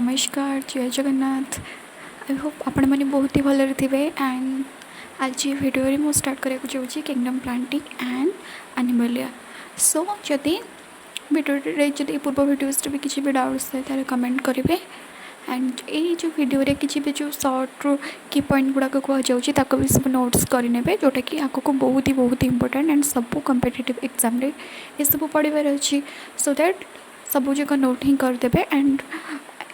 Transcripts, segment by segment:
नमस्कार जय Jagannath. I hope आपण मैंने बहुत ही भलरे थे एंड आज वीडियो रे मु स्टार्ट करने चाहूँगी किंगडम प्लांटी एंड एनिमलिया। सो जदि वीडियो जदि पूर्व वीडियोस भी किसी भी डाउट्स है कमेंट करेंगे एंड ये जो वीडियो रे किसी भी जो सर्ट रू की पॉइंट गुड़ाक कहूँ भी सब नोट्स करेंगे जोटा कि आगे बहुत ही इंपोर्टेंट एंड सब कॉम्पिटिटिव एग्जाम रे ये सब पढ़ार अच्छी सो दैट सब जगह नोट ही करदे एंड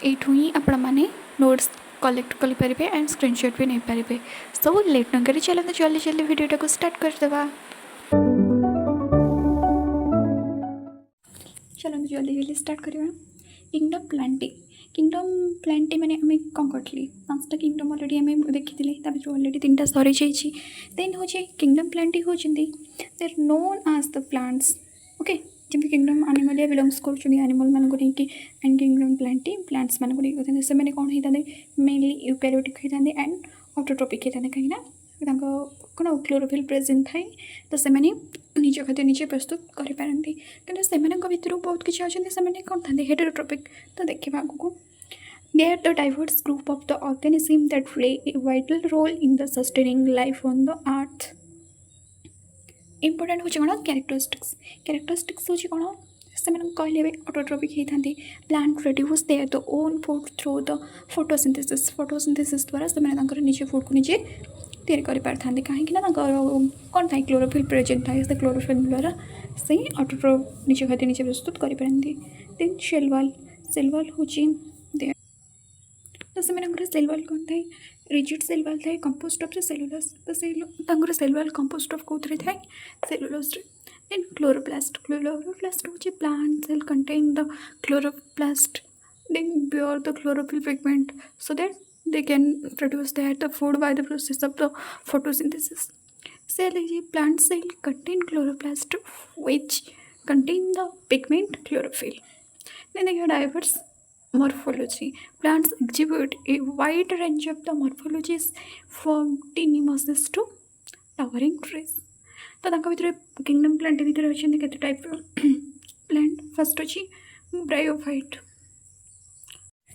एठू ही आपण मैंने नोट्स कलेक्ट करेंगे एंड स्क्रीनशॉट भी नहीं पारे। सो लेट न करी चलते जल्दी जल्दी वीडियोटा को स्टार्ट करदेवा। चलते जल्दी जल्दी स्टार्ट करवा। किंगडम प्लांटी माने आम कौन करी 5टा किंगडम अलरेडी आम देखी अलरेडी 3टा सरी जाइए। देन हूँ किंगडम प्लांटी होती they're known as the plants okay जमी किंगडम एनिमलिया बिलोंग्स कर एनिमल मानक नहीं एंड किंगडम प्लांटी प्लांट्स मानक नहीं से कौन होता मेनली यूकैरियोटिक होता एंड ऑटोट्रोपिक होता कहीं कौन क्लोरोफिल प्रेजेंट थाए तो से निज खाद्य निजे प्रस्तुत करें कि भर बहुत किसी अच्छे कौन था हेटेरोट्रोपिक। तो देखा आगे they are the diverse group of the organisms that play a vital role in the sustaining life on the earth. Important हो कौन कैरेक्टरिस्टिक्स हो कौन से कहले ऑटोट्रोपिक होता plant produce their the own food through the photosynthesis द्वारा से निजे फूड को निजे तैयारी कर पारि कहीं कौन था क्लोरोफिल प्रेजेंट था से क्लोरोफिल द्वारा से निज खाद्य निजे प्रस्तुत करें। देन सेलवाल हूँ तो से सेलवाल कौन था रिजिड सेलवाल था कंपोस्ट ऑफ द सेलुलोज तो सेलवाल कंपोस्ट ऑफ कौन था सेलुलोज। देन क्लोरोप्लास्ट हूँ plant cell contain the chloroplast then bear the chlorophyll pigment so that they can produce the food by the process of the photosynthesis. Plant cell contain chloroplast which contain the pigment chlorophyll. Then they have diverse morphology. Plants exhibit a wide range of the morphologies from tiny mosses to towering trees. तो भर kingdom plant भर अच्छे के type plant first अच्छी bryophyte.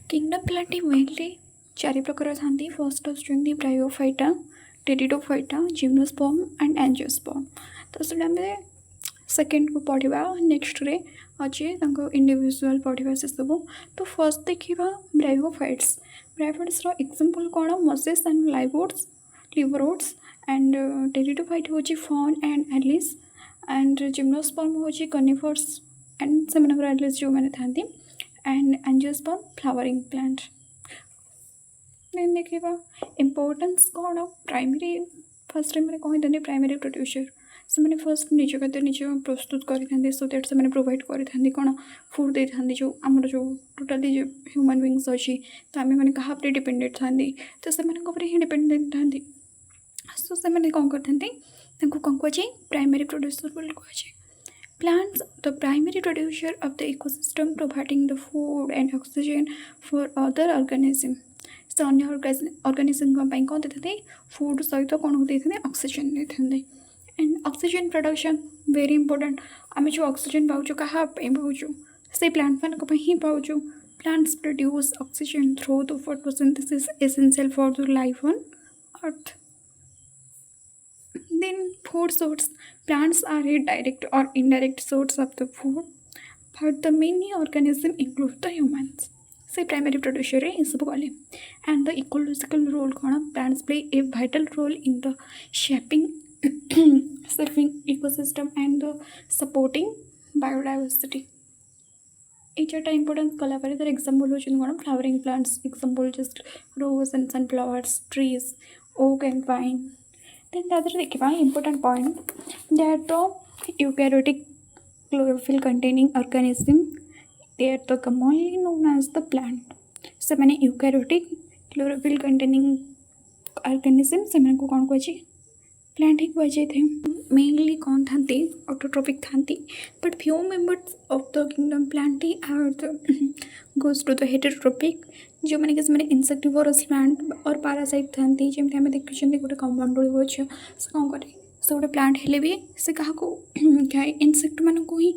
Kingdom plant mainly 4 प्रकार था। First अच्छे bryophyta pteridophyta gymnosperm and angiosperm. तो से सेकेंड को पढ़ा नेक्स्ट रे अच्छे इंडिविजुअल पढ़ा से सब। तो फर्स्ट देखा ब्रायोफाइट्स एग्जांपल कौन mosses and liverworts and pteridophyte हूँ fern and allies and gymnosperm हूँ कनिफर्स एंड से एलिस जो मैंने था and angiosperm flowering plant. Then देखा इम्पोर्टेंस कौन प्राइमरी फर्स्ट टाइम कहते प्राइमरी प्रोड्यूसर से फर्स्ट निज खाद्य निजे प्रस्तुत करें सो दैट से प्रोवाइड करें कौन फूड दे था जो आमर जो टोटाली ह्यूमन बींग्स अच्छी तो आम मैंने क्या डिपेंडेंट था तो से ही डिपेंडेंट था सो से कौन करते कौन कहुए प्राइमरी प्रोड्यूसर बोली कहुए। Plants, the primary producer of the ecosystem, providing the food and oxygen for other organisms. So अन्य organism कौन देते फूड सहित कौन होते ऑक्सीजन देते and oxygen production very important. आम जो ऑक्सीजन पाचु क्या पाचु से प्लांट मान ही पाचु। Plants produce oxygen through the photosynthesis essential for the life on earth. Then food source. Plants are a direct or indirect source of the food, but the many organisms include the humans. Say primary producer है इस सब वाले and the ecological role कौन plants play a vital role in the shaping ecosystem and the supporting biodiversity. Each at importance कला पर इधर example हो चुके कौन flowering plants example just rose and sunflowers trees oak and pine. Then the other देखा important point that the eukaryotic chlorophyll containing organism they are the commonly known as the plant. से मैंने eukaryotic chlorophyll containing organism से मैंने को कौन कहे plant ही कहे थे। मेनली कौन था ऑटोट्रोपिक था but few members of the kingdom Plantae are the goes to the heterotrophic जो मैंने कि इंसेक्टिवोरस प्लांट और पारासाइट था जमी आम देखते गोटे कंपाउंड अच्छे से कौन करे से गोटे प्लांट हेले भी से क्या इंसेक्ट मान को ही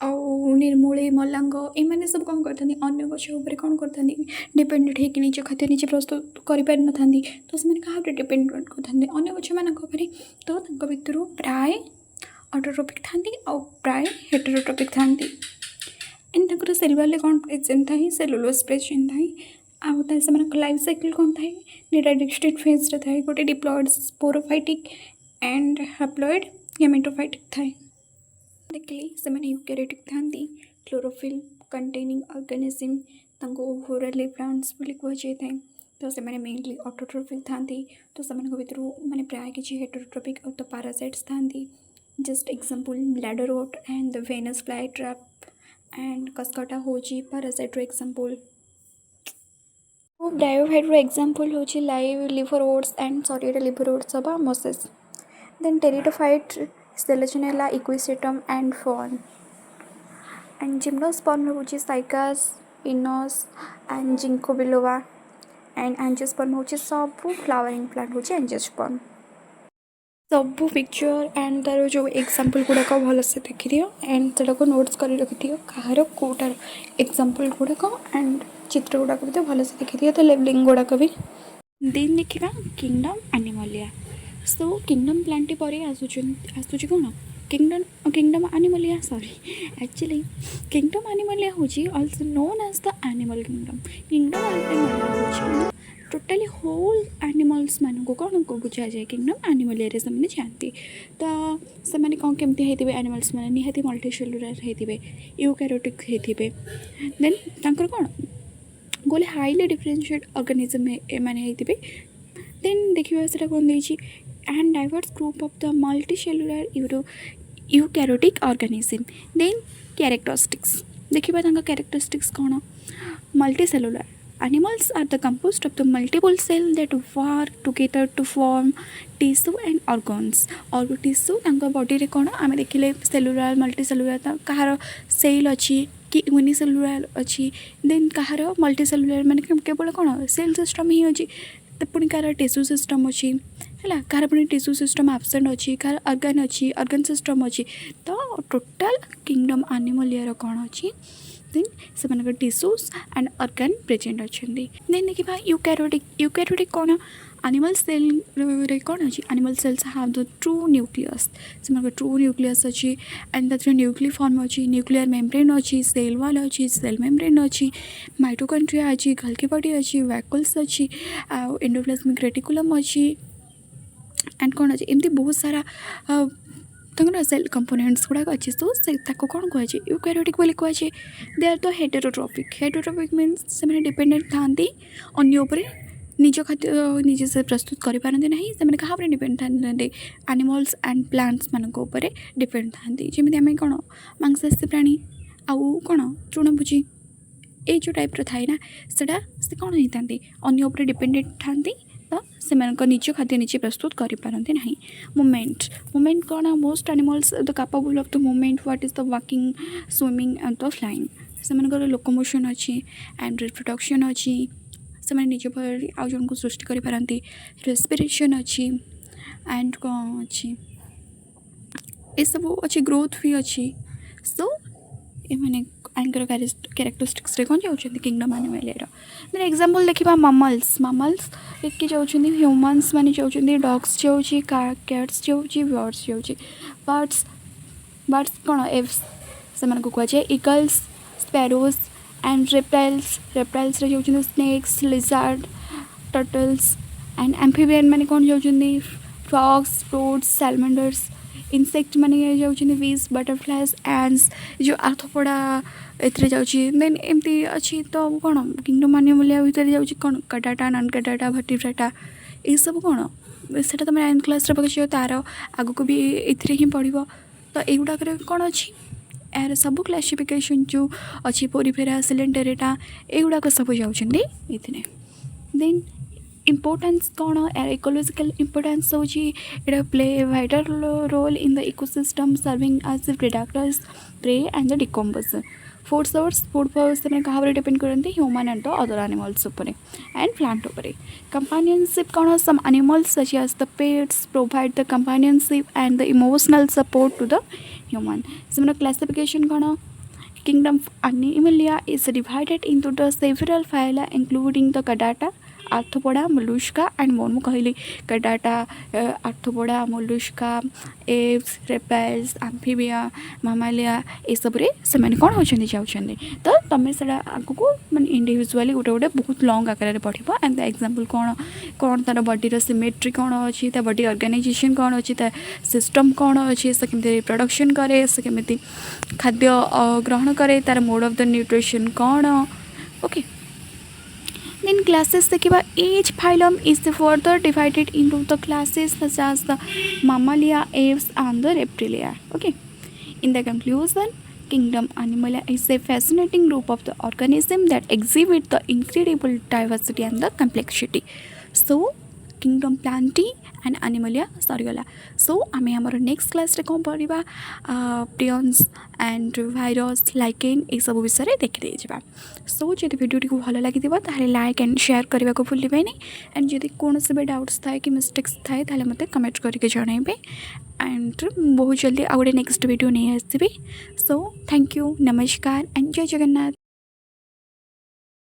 ଆଉ ନିର୍ମୂଳୀ ମଲାଙ୍ଗ ଏମାନେ ସବୁ କ'ଣ କରିଥାନ୍ତି ଅନ୍ୟ ଗଛ ଉପରେ କ'ଣ କରିଥାନ୍ତି ଡିପେଣ୍ଡେଣ୍ଟ ହେଇକି ନିଜ ଖାଦ୍ୟ ନିଜେ ପ୍ରସ୍ତୁତ କରିପାରିନଥାନ୍ତି ତ ସେମାନେ କାହା ଉପରେ ଡିପେଣ୍ଡେଣ୍ଟ କରିଥାନ୍ତି ଅନ୍ୟ ଗଛମାନଙ୍କ ଉପରେ ତ ତାଙ୍କ ଭିତରୁ ପ୍ରାୟ ଅଟୋଟ୍ରୋପିକ୍ ଥାନ୍ତି ଆଉ ପ୍ରାୟ ହେଟେରୋଟ୍ରୋପିକ୍ ଥାନ୍ତି ଏଣ୍ଡ ତାଙ୍କର ସେଲୁଲାରରେ କ'ଣ ପ୍ରେଜେଣ୍ଟ ଥାଏ ସେଲୁଲୋସ୍ ପ୍ରେଜେଣ୍ଟ ଥାଏ ଆଉ ସେମାନଙ୍କ ଲାଇଫ୍ ସାଇକେଲ୍ କ'ଣ ଥାଏ ଦୁଇଟା ଡିଷ୍ଟିଂକ୍ଟ ଫେଜ୍ରେ ଥାଏ ଗୋଟେ ଡିପ୍ଲଏଡ଼୍ ସ୍ପୋରୋଫାଇଟିକ୍ एंड हैप्लॉइड गेमेटोफाइटिक थाए देखिए से मैंने यूकैरियोटिक थांती क्लोरोफिल कंटेनिंग ऑर्गेनिज्म तांको ओवरली प्लांट्स बोली कहुए थाए तो से मैंने मेनली ऑटोट्रोपिक थांती तो से भर मैंने प्राय किसी हेटेरोट्रोपिक और तो पैरासाइट्स थांती just example bladderwort and the Venus flytrap and Cuscuta होची पैरासाइट एग्जांपल ब्रायोफाइट एग्जांपल होची live liverworts and sorry liverworts of mosses then pteridophyte Selagionella equisetum and fawn and gymnosperm होची साइकास पिनोस and ginkgo biloba and angiosperm होची सब flowering plant होची angiosperm सब picture and तार जो example गुड़ाक भलसे देखी दियो एंड से नोट्स कर रखी दियो कहार कोटार एग्जांपल गुड़ाक एंड चित्र गुड़ाक भी भलसे देखी दियो तो लेबलिंग गुड़ाक भी देन देखा kingdom Animalia so kingdom Plantae पर आसूँ कौन kingdom Animalia sorry actually kingdom Animalia हूँ also known as the animal kingdom Animalia हूँ टोटाली होल एनिमल्स मानक कौन को बुझा जाए किंगडम एनिमालिया से जाती तो से कौन केमती होते एनिमल्स मैंने निहाती मल्टीसेलुलर होते यूकैरियोटिक होते देन तांकर कौन गोले हाईली डिफरेंशिएट ऑर्गेनिज्म माने होते देन देखिए से कौन देती and diverse group of the multicellular eukaryotic organism then characteristics देखिए तांका characteristics कौन multicellular animals are the composed of the multiple cells that work together to form tissue and organs और tissue तांका body रे कौन आमे देखिले cellular multicellular कहार cell अच्छी कि यूनिसेलुलर अच्छी देन कहार मल्टीसेलुलर माने केवल कौन सेल सिस्टम ही अच्छी तो पुणी कार टिश्यू सिस्टम अच्छी है कार पुणी टिश्यू सिस्टम आबसेंट अच्छी कार अर्गान अच्छी अर्गान सिस्टम अच्छी तो टोटाल किंगडम एनिमालिया कौन अच्छी देन से टिश्यूज एंड अर्गान प्रेजेंट अच्छा देन देखा यूकैरियोटिक कौन एनिमल सेल रे कौन अच्छी animal cells have the true nucleus से ट्रू न्यूक्लियस अच्छी एंड दैट न्यूक्लिफॉर्म अच्छी न्यूक्लियर मेम्ब्रेन अच्छी सेल वॉल अच्छी सेल मेम्ब्रेन अच्छी माइटोकॉन्ड्रिया अच्छी गल्की बॉडी अच्छी वैक्यूल्स अच्छी एंडोप्लाज्मिक रेटिकुलम अच्छी एंड कौन अच्छी एमती बहुत सारा सेल कंपोनेंट्स गुड़ाक अच्छी तो से कौन कहुए यूकैरियोटिक बोली कहुए दे आर द हेटेरोट्रोपिक मीन्स से डिपेंडेंट थांती अन्य उपर निज खाद्य निजे से प्रस्तुत करें ना से क्या डिपेंड था एनिमल्स एंड प्लांट्स मानक डिपेंड था जमी आम कौन मांसाशी प्राणी आउ कौन तृणभोजी ये जो टाइप थाए ना से कौन होता अन्य उपर डिपेंडेंट था तो से निज खाद्य निजे प्रस्तुत करें ना मूवमेंट कौन most animals the capable of the movement what is the walking swimming and the flying से लोकोमोशन अच्छी एंड रिप्रोडक्शन अच्छी से निज पर आउ जन को सृष्टि करें रेस्पिरेशन अच्छी एंड कौन अच्छी ये सब अच्छी ग्रोथ भी अच्छी सो ये मैंने एंकर कैरेक्टरिस्टिक्स कौन जाऊँच किंगडम एनिमालिया देन एग्जांपल देखा ममल्स कि जाऊँच ह्यूमन्स माने जाऊँच डॉग्स जाऊँच कैट्स जाऊँच बर्ड्स जाऊँच बर्ड्स कौन एव्स से कहुए ईगल्स स्पैरोज एंड रेप्टाइल्स रे जाऊँ snakes lizard turtles and amphibian माने कौन जाऊँ फ्रॉग्स टोड्स सैलमेंडर्स इंसेक्ट माने जाऊँ बीज बटरफ्लाइज एंड्स जो आर्थोपोडा एथरे जाऊँगी देन एमती अच्छी तो कौन किंगडम एनिमालिया भितर जाऊँ कौन कटाटा नॉन कटाटा वर्टिब्रेटा ये सब कौन से तुम 9th क्लास पकड़ तार आगक भी ये ही पढ़ो तो युवाक कौन अच्छी यार सब क्लासिफिकेशन जो अच्छी पोरिफेरा सिलेंडरेटा युवाक सब जाऊँगी ये देन इम्पोर्टेंस कौन यार इकोलॉजिकल इम्पोर्टेंस होता play a vital role in the ecosystem serving as predators prey and the decomposer food source मैंने क्या डिपेंड करते human and the other animals and plant companionship कौन some animals such as the pets provide the companionship and the emotional support to the human से classification कौन Kingdom Animalia is divided into the several phyla including the Chordata, Arthropoda, Mollusca and more ମୁଁ କହିଲି Chordata, Arthropoda, Mollusca, apes, reptiles, amphibia, mammalia ଏସବୁରେ ସେମାନେ କ'ଣ ହେଉଛନ୍ତି ଯାଉଛନ୍ତି। ତ ତମେ ସେଇଟା ଆଗକୁ ମାନେ ଇଣ୍ଡିଭିଜୁଆଲି ଗୋଟେ ଗୋଟେ ବହୁତ ଲଙ୍ଗ୍ ଆକାରରେ ପଢ଼ିବ। ଆଣ୍ଡ ଦ ଏକ୍ଜାମ୍ପଲ୍ କ'ଣ ତା'ର ବଡ଼ିର ସିମେଟ୍ରି କ'ଣ ଅଛି, ତା ବଡ଼ି ଅର୍ଗାନାଇଜେସନ୍ କ'ଣ ଅଛି, ତା ସିଷ୍ଟମ୍ କ'ଣ ଅଛି, ସେ କେମିତି ରିପ୍ରଡକ୍ସନ୍ କରେ, ସେ କେମିତି ଖାଦ୍ୟ ଗ୍ରହଣ କରେ, ତା'ର ମୋଡ୍ ଅଫ୍ ଦ ନ୍ୟୁଟ୍ରିସନ୍ କ'ଣ। ଓକେ, then classes देखिबा each phylum is further divided into the classes such as the mammalia, apes and the reptilia. Okay, in the conclusion, Kingdom Animalia is a fascinating group of the organism that exhibit the incredible diversity and the complexity. So Kingdom Plantae and Animalia सरीगला। सो आम आमर next class रे कौन पढ़ा प्रियंस and virus lichen ये सब विषय देखी जा। सो जब वीडियो भल लगी ताले लाइक एंड शेयर करने को भूलें एंड जब कौन भी डाउट्स थाए कि मिस्टेक्स थाए ताले मते कमेंट करके जनइबे एंड बहुत जल्दी आउ गोटे नेक्स्ट वीडियो नहीं आसबी। सो थैंक यू, नमस्कार एंड जय जगन्नाथ।